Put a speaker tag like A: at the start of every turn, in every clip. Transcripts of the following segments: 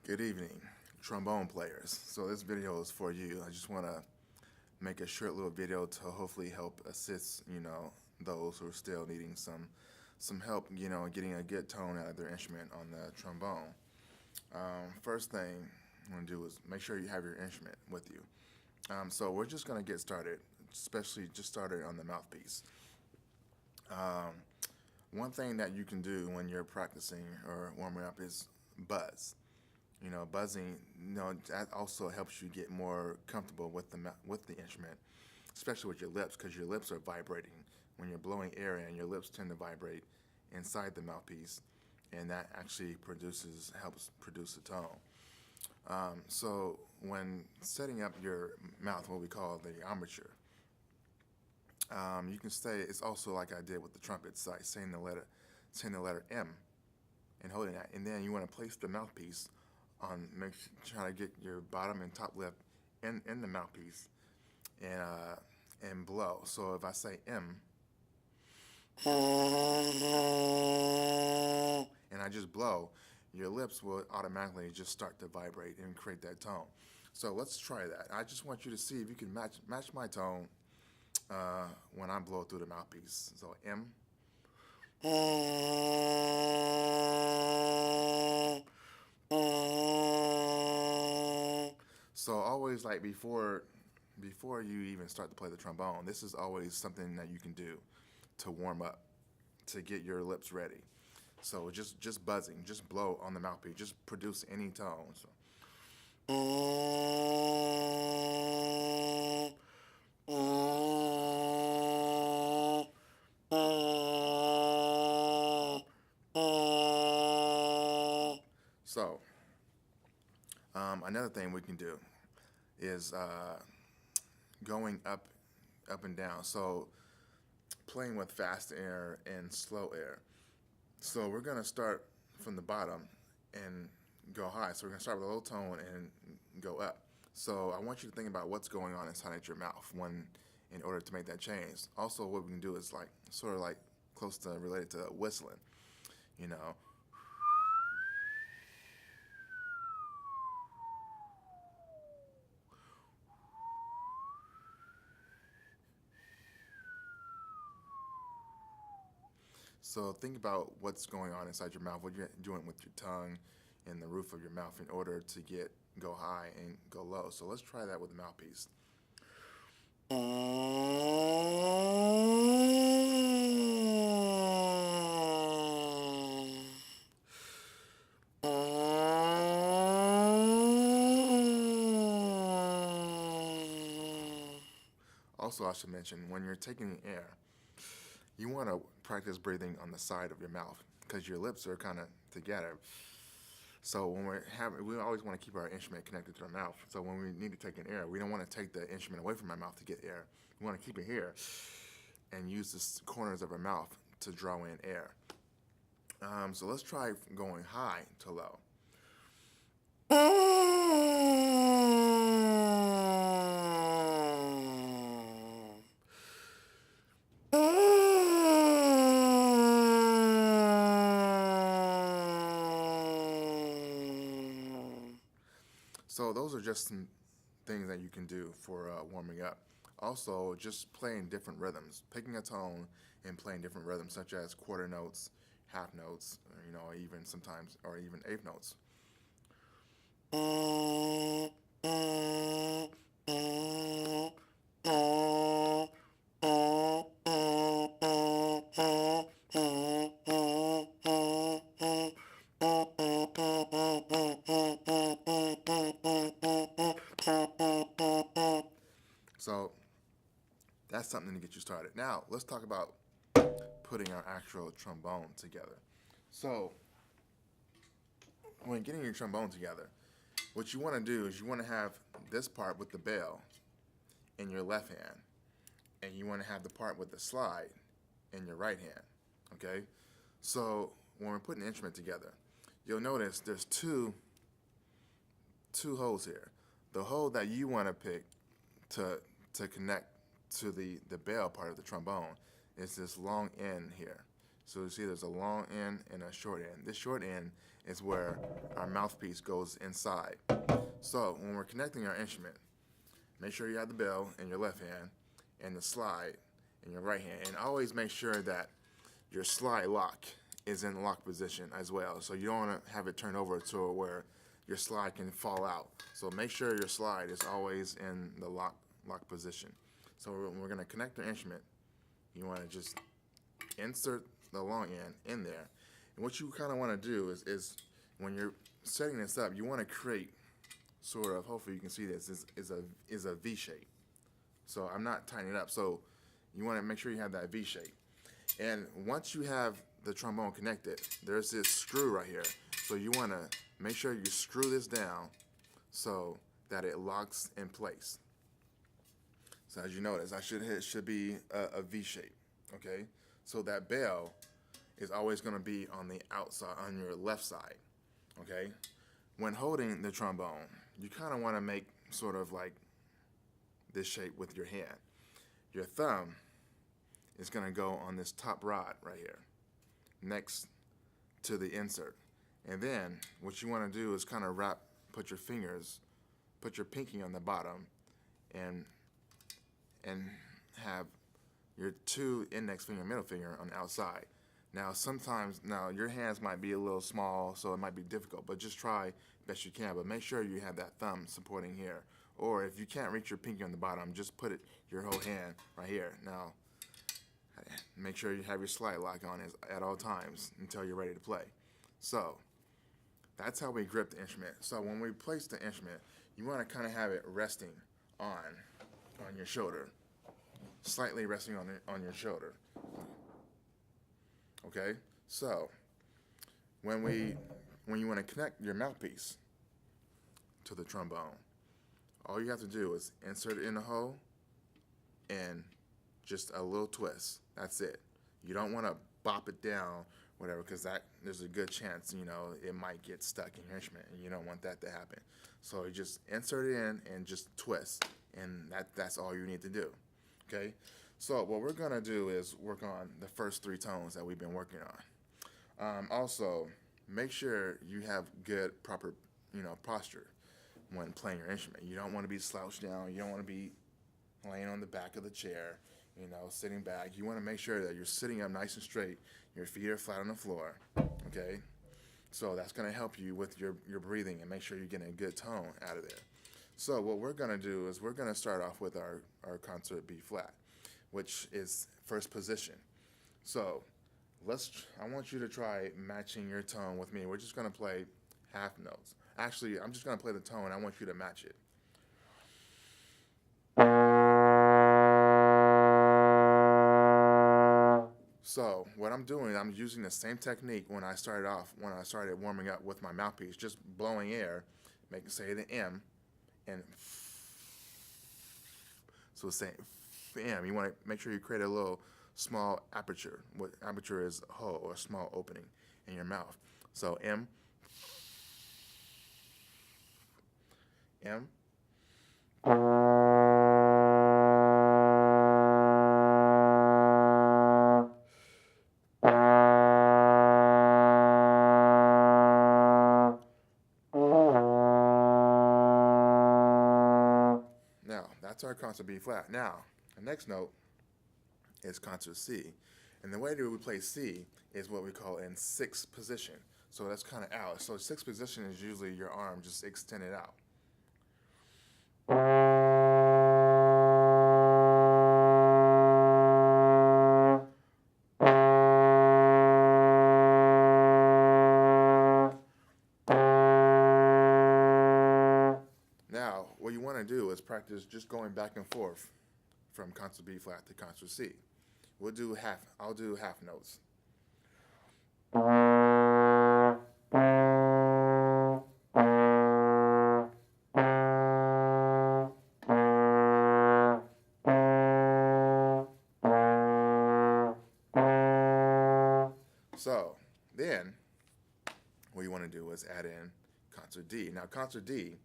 A: Good evening, trombone players. So this video is for you. I just want to make a short little video to hopefully help assist, those who are still needing some help, getting a good tone out of their instrument on the trombone. First thing I'm going to do is make sure you have your instrument with you. So we're just going to get started, especially just started on the mouthpiece. Um, One thing that you can do when you're practicing or warming up is buzz. Buzzing, that also helps you get more comfortable with the instrument, especially with your lips, because your lips are vibrating when you're blowing air in. Your lips tend to vibrate inside the mouthpiece, and that actually helps produce a tone. So when setting up your mouth, what we call the embouchure, you can say it's also like I did with the trumpets, like saying the letter M and holding that, and then you want to place the mouthpiece try to get your bottom and top lip in the mouthpiece and blow. So if I say M and I just blow, your lips will automatically just start to vibrate and create that tone. So let's try that. I just want you to see if you can match my tone when I blow through the mouthpiece. So M. So always like before you even start to play the trombone, this is always something that you can do to warm up, to get your lips ready. So just buzzing, just blow on the mouthpiece, just produce any tone. So. So another thing we can do is going up and down. So playing with fast air and slow air. So we're gonna start from the bottom and go high. So we're gonna start with a low tone and go up. So I want you to think about what's going on inside your mouth in order to make that change. Also, what we can do is like sort of like close to related to whistling, you know. So think about what's going on inside your mouth, what you're doing with your tongue and the roof of your mouth in order to go high and go low. So let's try that with the mouthpiece. Also, I should mention when you're taking air, you want to practice breathing on the side of your mouth because your lips are kind of together. So when we always want to keep our instrument connected to our mouth. So when we need to take in air, we don't want to take the instrument away from our mouth to get air. We want to keep it here and use the corners of our mouth to draw in air. So let's try going high to low. So those are just some things that you can do for warming up. Also, just playing different rhythms, picking a tone and playing different rhythms, such as quarter notes, half notes, even sometimes, or even eighth notes. So that's something to get you started. Now, let's talk about putting our actual trombone together. So, when getting your trombone together, what you want to do is you want to have this part with the bell in your left hand, and you want to have the part with the slide in your right hand. Okay? So, when we're putting the instrument together, you'll notice there's two holes here. The hole that you want to pick to connect to the bell part of the trombone is this long end here. So you see there's a long end and a short end. This short end is where our mouthpiece goes inside. So when we're connecting our instrument, make sure you have the bell in your left hand and the slide in your right hand. And always make sure that your slide lock is in lock position as well. So you don't want to have it turned over to where your slide can fall out. So make sure your slide is always in the lock position. So when we're going to connect the instrument, you want to just insert the long end in there. And what you kind of want to do is when you're setting this up, you want to create sort of, hopefully you can see this, is a V shape. So I'm not tightening it up. So you want to make sure you have that V shape. And once you have the trombone connected, there's this screw right here. So you want to make sure you screw this down so that it locks in place. So as you notice, it should be a V shape, okay? So that bell is always going to be on the outside, on your left side, okay? When holding the trombone, you kind of want to make sort of like this shape with your hand. Your thumb is going to go on this top rod right here, next to the insert. And then what you want to do is kind of put your pinky on the bottom and have your two index finger and middle finger on the outside. Now your hands might be a little small, so it might be difficult, but just try best you can. But make sure you have that thumb supporting here. Or if you can't reach your pinky on the bottom, just put your whole hand right here. Now, make sure you have your slide lock on at all times until you're ready to play. So that's how we grip the instrument. So when we place the instrument, you want to kind of have it resting on your shoulder, slightly resting on your shoulder. Okay, so when you want to connect your mouthpiece to the trombone, all you have to do is insert it in the hole and just a little twist. That's it. You don't want to bop it down, whatever, because there's a good chance, it might get stuck in your instrument, and you don't want that to happen. So you just insert it in and just twist, and that's all you need to do. Okay. So what we're gonna do is work on the first three tones that we've been working on. Also, make sure you have good, proper, posture when playing your instrument. You don't want to be slouched down. You don't want to be laying on the back of the chair, sitting back. You want to make sure that you're sitting up nice and straight. Your feet are flat on the floor. Okay. So that's going to help you with your breathing and make sure you're getting a good tone out of there. So what we're going to do is we're going to start off with our concert B flat, which is first position. So I want you to try matching your tone with me. We're just going to play half notes. Actually, I'm just going to play the tone. I want you to match it. So what I'm doing, I'm using the same technique when I started warming up with my mouthpiece, just blowing air, say the M, and so say M. You want to make sure you create a little small aperture. What aperture is a hole or a small opening in your mouth. So M, M. Now, that's our concert B flat. Now, the next note is concert C. And the way that we play C is what we call in sixth position. So that's kind of out. So sixth position is usually your arm just extended out. Now, what you want to do is practice just going back and forth from concert B flat to concert C. I'll do half notes. So then what you want to do is add in concert D. Now concert D,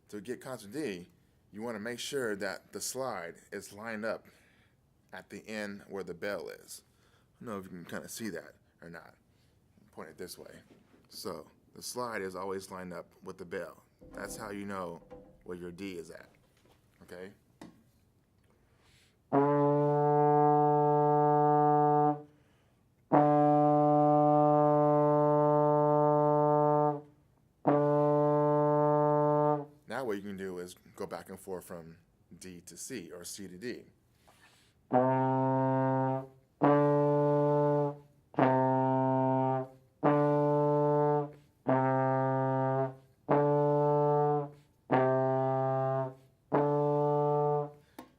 A: to get concert D, you want to make sure that the slide is lined up at the end where the bell is. I don't know if you can kind of see that or not. Point it this way. So the slide is always lined up with the bell. That's how you know where your D is at. Okay? Now what you can do is go back and forth from D to C or C to D.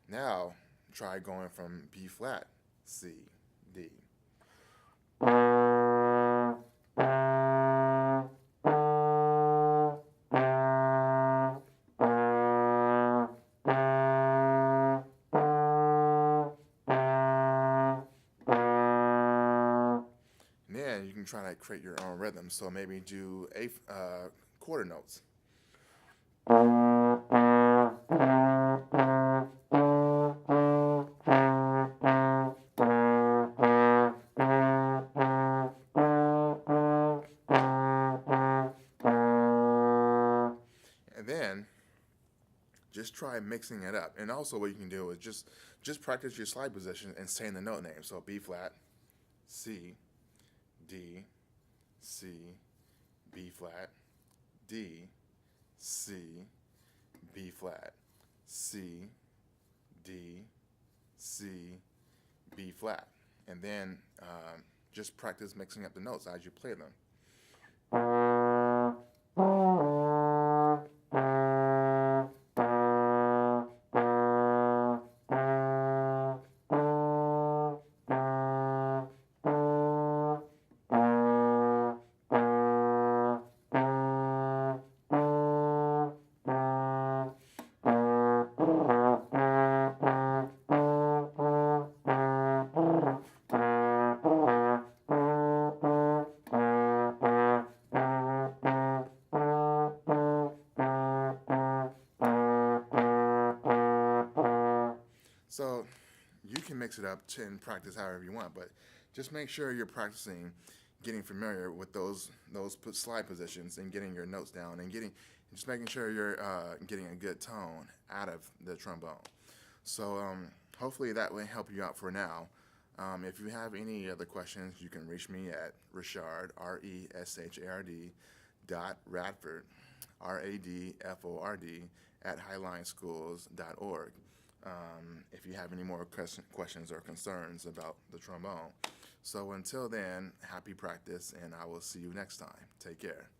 A: Now try going from B flat, C, D. Then you can try to create your own rhythm. So maybe do quarter notes. And then just try mixing it up. And also what you can do is just practice your slide position and saying the note name. So B flat, C, D, C, B flat, D, C, B flat, C, D, C, B flat. And then just practice mixing up the notes as you play them. So you can mix it up and practice however you want, but just make sure you're practicing getting familiar with those slide positions and getting your notes down and just making sure you're getting a good tone out of the trombone. So hopefully that will help you out for now. If you have any other questions, you can reach me at Reshard, RESHARD, .Radford, RADFORD, at highlineschools.org. If you have any more questions or concerns about the trombone. So until then, happy practice, and I will see you next time. Take care.